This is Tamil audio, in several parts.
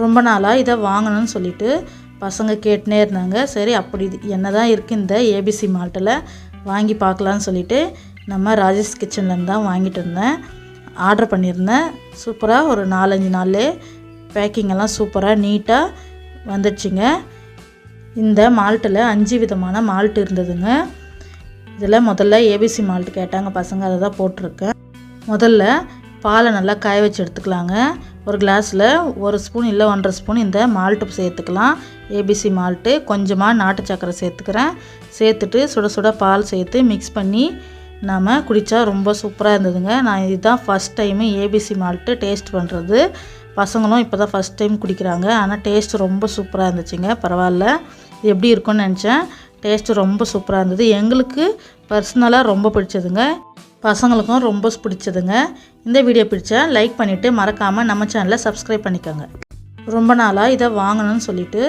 ரொம்ப நாளாக இதை வாங்கணும்னு சொல்லிட்டு பசங்க கேட்டுனே இருந்தாங்க. சரி அப்படி என்ன தான் இருக்குது இந்த ஏபிசி மால்ட்டில் வாங்கி பார்க்கலான்னு சொல்லிட்டு நம்ம ராஜேஷ் கிச்சன்லேருந்து தான் வாங்கிட்டு இருந்தேன். ஆர்டர் பண்ணியிருந்தேன். சூப்பராக ஒரு 4-5 நாள்லே பேக்கிங் எல்லாம் சூப்பராக நீட்டாக வந்துடுச்சுங்க. இந்த மால்ட்டில் 5 விதமான மால்ட் இருந்ததுங்க. இதில் முதல்ல ஏபிசி மால்ட் கேட்டாங்க பசங்க, அதை தான் போட்டிருக்கேன். முதல்ல பாலை நல்லா காய வச்சு எடுத்துக்கலாங்க. ஒரு கிளாஸில் 1 ஸ்பூன் இல்லை 1.5 ஸ்பூன் இந்த மால்ட்டு சேர்த்துக்கலாம். ஏபிசி மால்ட்டு கொஞ்சமாக நாட்டு சக்கரை சேர்த்துக்கிறேன். சேர்த்துட்டு சுட சுட பால் சேர்த்து மிக்ஸ் பண்ணி நாம் குடித்தா ரொம்ப சூப்பராக இருந்ததுங்க. நான் இதுதான் first time ABC malt taste பண்ணுறது. பசங்களும் இப்போ தான் ஃபஸ்ட் டைம் குடிக்கிறாங்க. ஆனால் டேஸ்ட்டு ரொம்ப சூப்பராக இருந்துச்சுங்க. பரவாயில்ல, இது எப்படி இருக்குன்னு நினச்சேன். டேஸ்ட்டு ரொம்ப சூப்பராக இருந்தது. எங்களுக்கு பர்சனலாக ரொம்ப பிடிச்சதுங்க. பசங்களுக்கும் ரொம்ப பிடிச்சதுங்க. இந்த வீடியோ பிடிச்சா லைக் பண்ணிவிட்டு மறக்காமல் நம்ம சேனலை சப்ஸ்கிரைப் பண்ணிக்கோங்க. ரொம்ப நாளாக இதை வாங்கணும்னு சொல்லிட்டு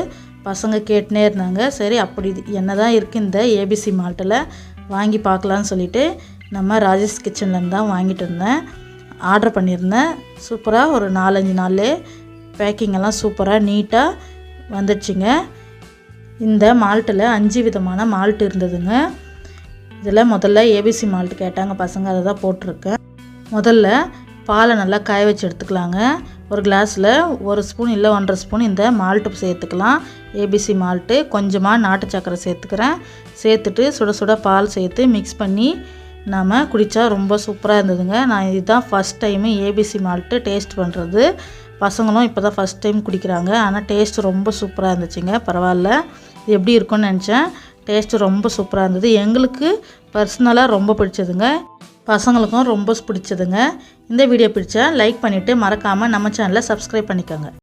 பசங்க கேட்டுனே இருந்தாங்க. சரி அப்படி என்ன தான் இருக்குது இந்த ஏபிசி மால்ட்டில் வாங்கி பார்க்கலான்னு சொல்லிட்டு நம்ம ராஜேஷ் கிச்சன்லேருந்து தான் வாங்கிட்டு இருந்தேன். ஆர்டர் பண்ணியிருந்தேன். சூப்பராக ஒரு 4-5 நாள்லே பேக்கிங் எல்லாம் சூப்பராக நீட்டாக வந்துடுச்சுங்க. இந்த மால்ட்டில் 5 விதமான மால்ட் இருந்ததுங்க. இதில் முதல்ல ஏபிசி மால்ட் கேட்டாங்க பசங்க, அதை தான் போட்டிருக்கேன். முதல்ல பாலை நல்லா காய வச்சு எடுத்துக்கலாங்க. ஒரு கிளாஸில் 1 ஸ்பூன் இல்லை 1.5 ஸ்பூன் இந்த மால்ட்டு சேர்த்துக்கலாம். ஏபிசி மால்ட்டு கொஞ்சமாக நாட்டு சக்கரை சேர்த்துக்கிறேன். சேர்த்துட்டு சுட சுட பால் சேர்த்து மிக்ஸ் பண்ணி நாம் குடித்தா ரொம்ப சூப்பராக இருந்ததுங்க. நான் இதுதான் first time ABC malt taste பண்ணுறது. பசங்களும் இப்போ தான் ஃபஸ்ட் டைம் குடிக்கிறாங்க. ஆனால் டேஸ்ட்டு ரொம்ப சூப்பராக இருந்துச்சுங்க. பரவாயில்ல, இது எப்படி இருக்குன்னு நினச்சேன். டேஸ்ட்டு ரொம்ப சூப்பராக இருந்தது. எங்களுக்கு பர்சனலாக ரொம்ப பிடிச்சதுங்க. பசங்களுக்கும் ரொம்ப பிடிச்சதுங்க. இந்த வீடியோ பிடிச்சா லைக் பண்ணிவிட்டு மறக்காமல் நம்ம சேனலை சப்ஸ்கிரைப் பண்ணிக்கோங்க.